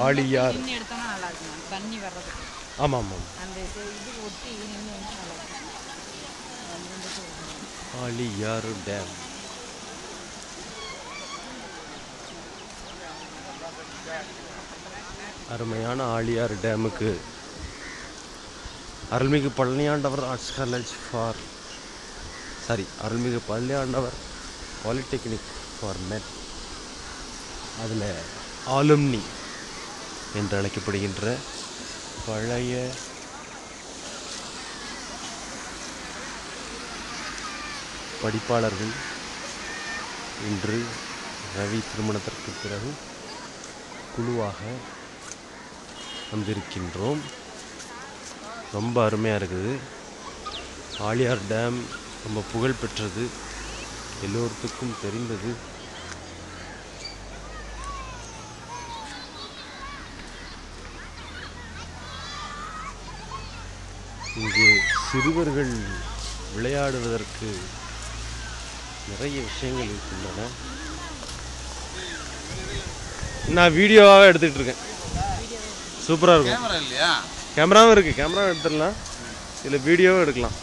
ஆழியார் நின்று எடுத்தோம்னா நல்லா இருக்கும் தண்ணி வர்றது. ஆமாம் ஆமாம். அந்த இது ஒட்டி நின்று வந்து நல்லா இருக்கும். ஆழியார் டேம். அருமையான ஆழியார் டேமுக்கு அருள்மிகு பழனியாண்டவர் ஆர்ட்ஸ் காலேஜ் ஃபார் அருள்மிகு பழனியாண்டவர் பாலிடெக்னிக் ஃபார் மென், அதில் ஆலும்னி என்று அழைக்கப்படுகின்ற பழைய படிப்பாளர்கள் இன்று ரவி திருமணத்திற்கு பிறகு குழுவாக வந்திருக்கின்றோம். ரொம்ப அருமையாக இருக்குது. ஆழியார் டேம் ரொம்ப புகழ் பெற்றது, எல்லோருக்கும் தெரிந்தது. இங்கு சிறுவர்கள் விளையாடுவதற்கு நிறைய விஷயங்கள் இருக்கின்றன. நான் வீடியோவாக எடுத்துக்கிட்டு இருக்கேன். சூப்பராக இருக்கும். கேமராவும் இருக்குது, கேமராவும் எடுத்துடலாம், இதில் வீடியோவும் எடுக்கலாம்.